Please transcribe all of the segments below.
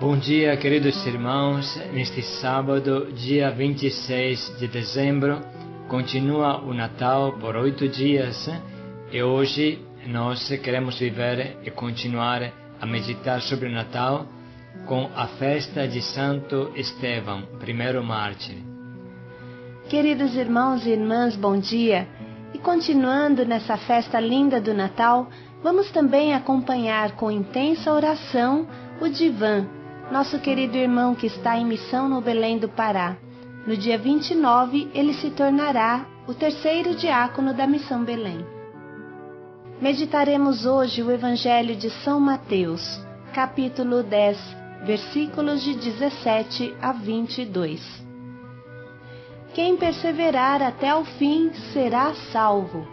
Bom dia, queridos irmãos. Neste sábado, dia 26 de dezembro, continua o Natal por 8 dias e hoje nós queremos viver e continuar a meditar sobre o Natal com a festa de Santo Estevão, primeiro mártir. Queridos irmãos e irmãs, bom dia! E continuando nessa festa linda do Natal, vamos também acompanhar com intensa oração o Divan, nosso querido irmão que está em missão no Belém do Pará. No dia 29, ele se tornará o terceiro diácono da Missão Belém. Meditaremos hoje o Evangelho de São Mateus, capítulo 10, versículos de 17 a 22. Quem perseverar até o fim será salvo.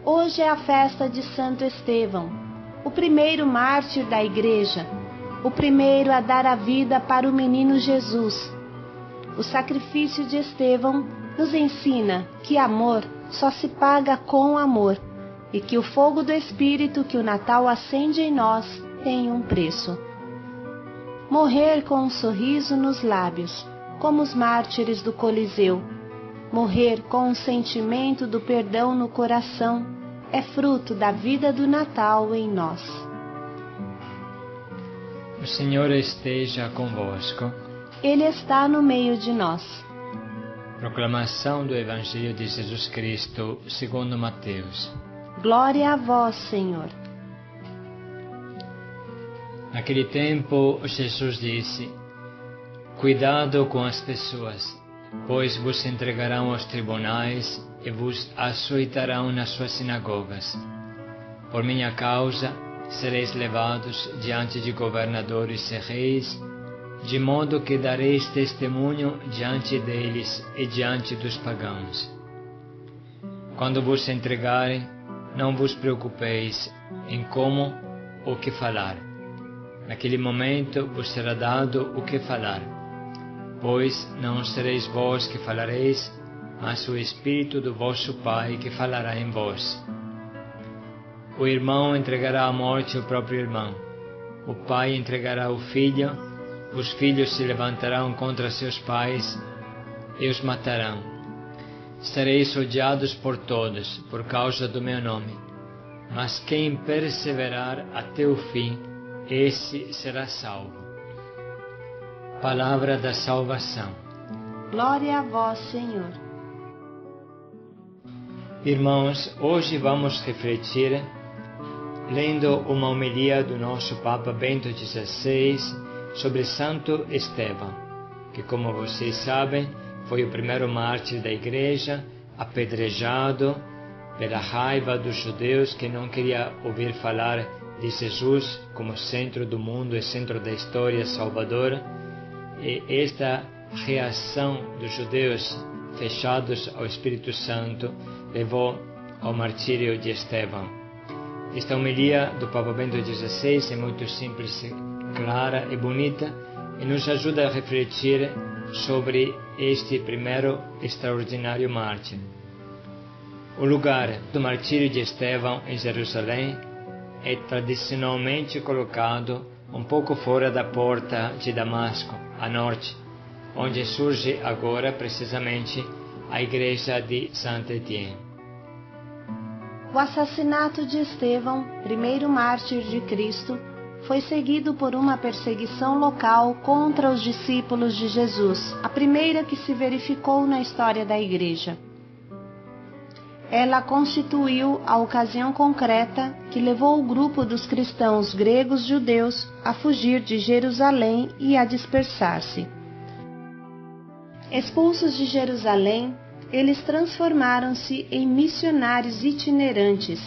Hoje é a festa de Santo Estevão, o primeiro mártir da Igreja, o primeiro a dar a vida para o menino Jesus. O sacrifício de Estevão nos ensina que amor só se paga com amor e que o fogo do Espírito que o Natal acende em nós tem um preço. Morrer com um sorriso nos lábios, como os mártires do Coliseu, morrer com um sentimento do perdão no coração, é fruto da vida do Natal em nós. O Senhor esteja convosco. Ele está no meio de nós. Proclamação do Evangelho de Jesus Cristo, segundo Mateus. Glória a vós, Senhor. Naquele tempo, Jesus disse: Cuidado com as pessoas, pois vos entregarão aos tribunais e vos açoitarão nas suas sinagogas. Por minha causa, sereis levados diante de governadores e reis, de modo que dareis testemunho diante deles e diante dos pagãos. Quando vos entregarem, não vos preocupeis em como ou que falar. Naquele momento vos será dado o que falar, pois não sereis vós que falareis, mas o Espírito do vosso Pai que falará em vós. O irmão entregará à morte o próprio irmão, o pai entregará o filho, os filhos se levantarão contra seus pais e os matarão. Sereis odiados por todos por causa do meu nome, mas quem perseverar até o fim, esse será salvo. Palavra da salvação. Glória a vós, Senhor. Irmãos, hoje vamos refletir lendo uma homilia do nosso Papa Bento XVI sobre Santo Estevão, que, como vocês sabem, foi o primeiro mártir da Igreja, apedrejado pela raiva dos judeus que não queria ouvir falar de Jesus como centro do mundo e centro da história salvadora. E esta reação dos judeus fechados ao Espírito Santo levou ao martírio de Estevão. Esta homilia do Papa Bento XVI é muito simples, clara e bonita e nos ajuda a refletir sobre este primeiro extraordinário mártir. O lugar do martírio de Estevão em Jerusalém é tradicionalmente colocado um pouco fora da porta de Damasco, a norte, onde surge agora precisamente a igreja de Saint-Étienne. O assassinato de Estevão, primeiro mártir de Cristo, foi seguido por uma perseguição local contra os discípulos de Jesus, a primeira que se verificou na história da Igreja. Ela constituiu a ocasião concreta que levou o grupo dos cristãos gregos-judeus a fugir de Jerusalém e a dispersar-se. Expulsos de Jerusalém, eles transformaram-se em missionários itinerantes.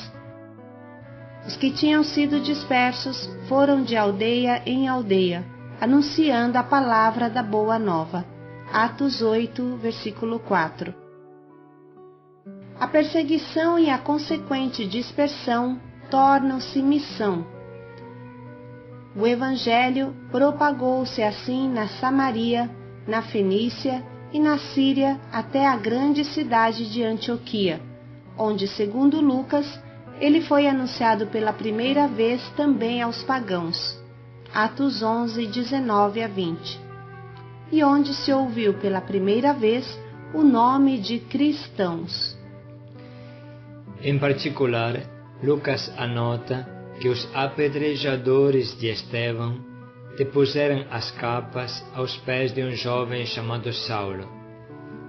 Os que tinham sido dispersos foram de aldeia em aldeia, anunciando a palavra da Boa Nova. Atos 8, versículo 4. A perseguição e a consequente dispersão tornam-se missão. O Evangelho propagou-se assim na Samaria, na Fenícia e na Síria até a grande cidade de Antioquia, onde, segundo Lucas, ele foi anunciado pela primeira vez também aos pagãos. Atos 11, 19 a 20, e onde se ouviu pela primeira vez o nome de cristãos. Em particular, Lucas anota que os apedrejadores de Estevão depuseram as capas aos pés de um jovem chamado Saulo,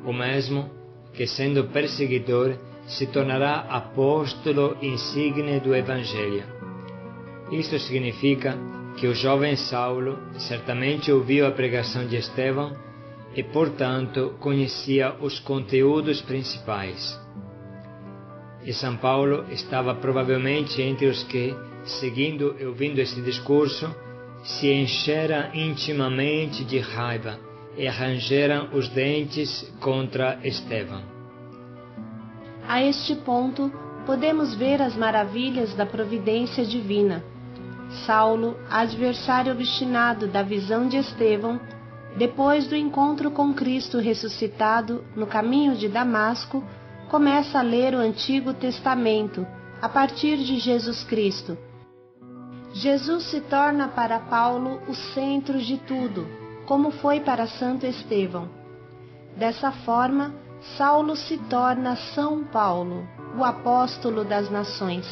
o mesmo que, sendo perseguidor, se tornará apóstolo insigne do Evangelho. Isto significa que o jovem Saulo certamente ouviu a pregação de Estevão e, portanto, conhecia os conteúdos principais. E São Paulo estava provavelmente entre os que, seguindo e ouvindo esse discurso, se encheram intimamente de raiva e arranjaram os dentes contra Estevão. A este ponto, podemos ver as maravilhas da providência divina. Saulo, adversário obstinado da visão de Estevão, depois do encontro com Cristo ressuscitado no caminho de Damasco, começa a ler o Antigo Testamento a partir de Jesus Cristo. Jesus se torna para Paulo o centro de tudo, como foi para Santo Estevão. Dessa forma, Saulo se torna São Paulo, o apóstolo das nações.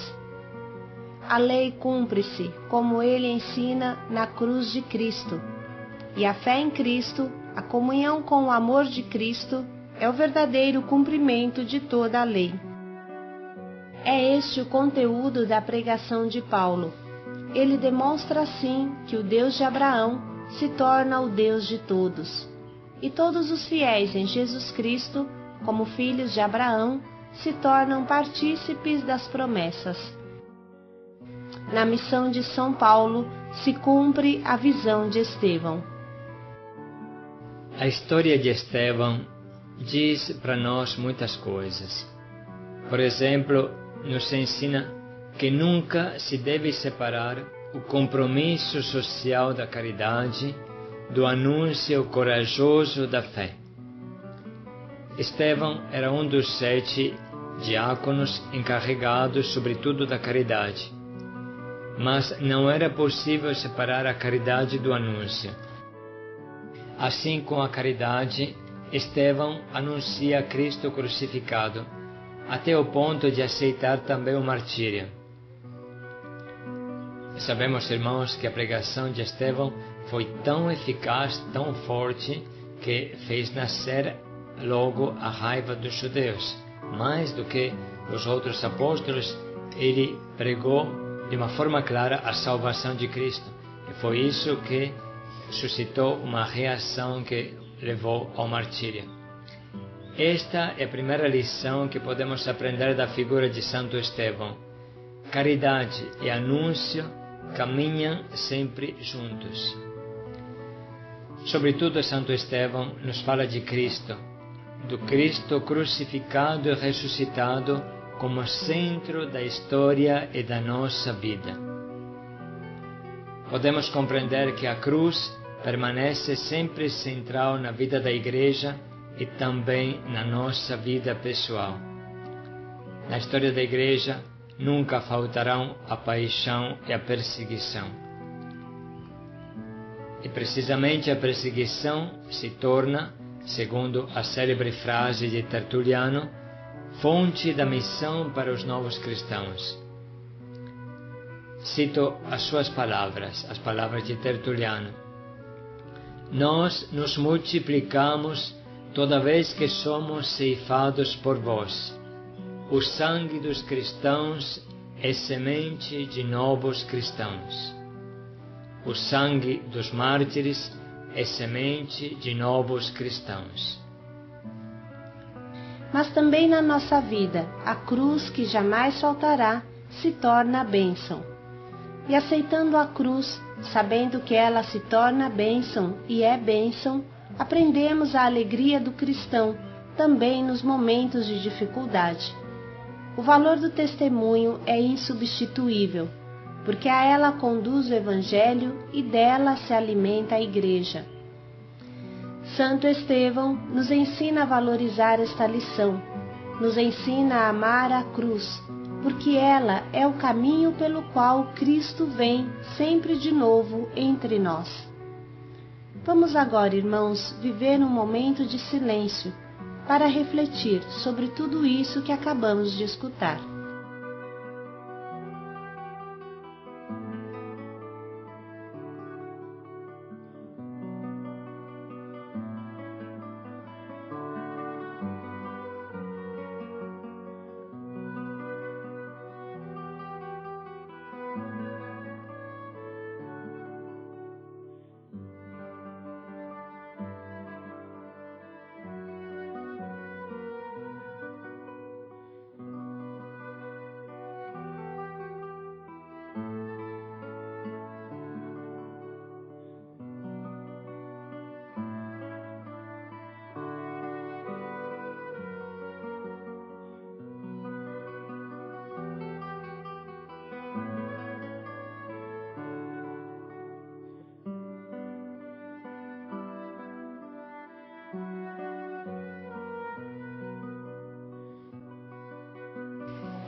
A lei cumpre-se, como ele ensina, na cruz de Cristo. E a fé em Cristo, a comunhão com o amor de Cristo, é o verdadeiro cumprimento de toda a lei. É este o conteúdo da pregação de Paulo. Ele demonstra assim que o Deus de Abraão se torna o Deus de todos. E todos os fiéis em Jesus Cristo, como filhos de Abraão, se tornam partícipes das promessas. Na missão de São Paulo se cumpre a visão de Estevão. A história de Estevão diz para nós muitas coisas. Por exemplo, nos ensina que nunca se deve separar o compromisso social da caridade do anúncio corajoso da fé. Estevão era um dos 7 diáconos encarregados sobretudo da caridade, mas não era possível separar a caridade do anúncio. Assim, com a caridade, Estevão anuncia Cristo crucificado, até o ponto de aceitar também o martírio. Sabemos, irmãos, que a pregação de Estevão foi tão eficaz, tão forte, que fez nascer logo a raiva dos judeus. Mais do que os outros apóstolos, ele pregou de uma forma clara a salvação de Cristo. E foi isso que suscitou uma reação que levou ao martírio. Esta é a primeira lição que podemos aprender da figura de Santo Estevão. Caridade e anúncio caminham sempre juntos. Sobretudo, Santo Estevão nos fala de Cristo, do Cristo crucificado e ressuscitado como centro da história e da nossa vida. Podemos compreender que a cruz permanece sempre central na vida da Igreja e também na nossa vida pessoal. Na história da Igreja nunca faltarão a paixão e a perseguição. E precisamente a perseguição se torna, segundo a célebre frase de Tertuliano, fonte da missão para os novos cristãos. Cito as suas palavras, as palavras de Tertuliano. Nós nos multiplicamos toda vez que somos ceifados por vós. O sangue dos cristãos é semente de novos cristãos. O sangue dos mártires é semente de novos cristãos. Mas também na nossa vida, a cruz que jamais faltará se torna a bênção. E aceitando a cruz, sabendo que ela se torna bênção e é bênção, aprendemos a alegria do cristão também nos momentos de dificuldade. O valor do testemunho é insubstituível, porque a ela conduz o Evangelho e dela se alimenta a Igreja. Santo Estevão nos ensina a valorizar esta lição, nos ensina a amar a cruz, porque ela é o caminho pelo qual Cristo vem sempre de novo entre nós. Vamos agora, irmãos, viver um momento de silêncio para refletir sobre tudo isso que acabamos de escutar.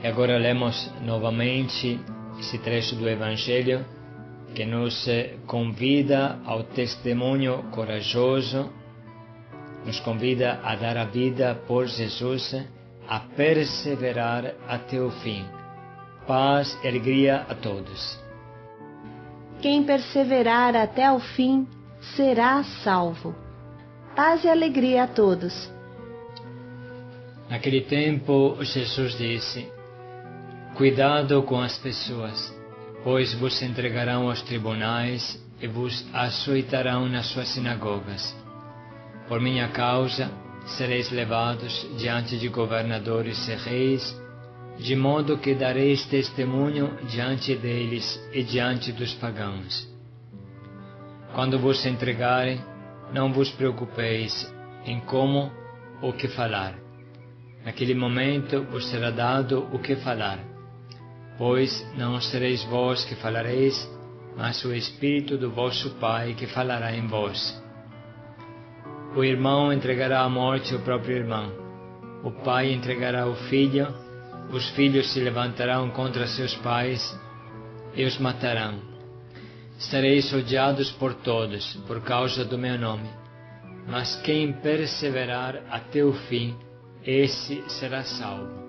E agora lemos novamente esse trecho do Evangelho que nos convida ao testemunho corajoso, nos convida a dar a vida por Jesus, a perseverar até o fim. Paz e alegria a todos. Quem perseverar até o fim será salvo. Paz e alegria a todos. Naquele tempo, Jesus disse: cuidado com as pessoas, pois vos entregarão aos tribunais e vos açoitarão nas suas sinagogas. Por minha causa, sereis levados diante de governadores e reis, de modo que dareis testemunho diante deles e diante dos pagãos. Quando vos entregarem, não vos preocupeis em como ou que falar. Naquele momento vos será dado o que falar, pois não sereis vós que falareis, mas o Espírito do vosso Pai que falará em vós. O irmão entregará à morte o próprio irmão, o pai entregará o filho, os filhos se levantarão contra seus pais e os matarão. Estareis odiados por todos por causa do meu nome, mas quem perseverar até o fim, esse será salvo.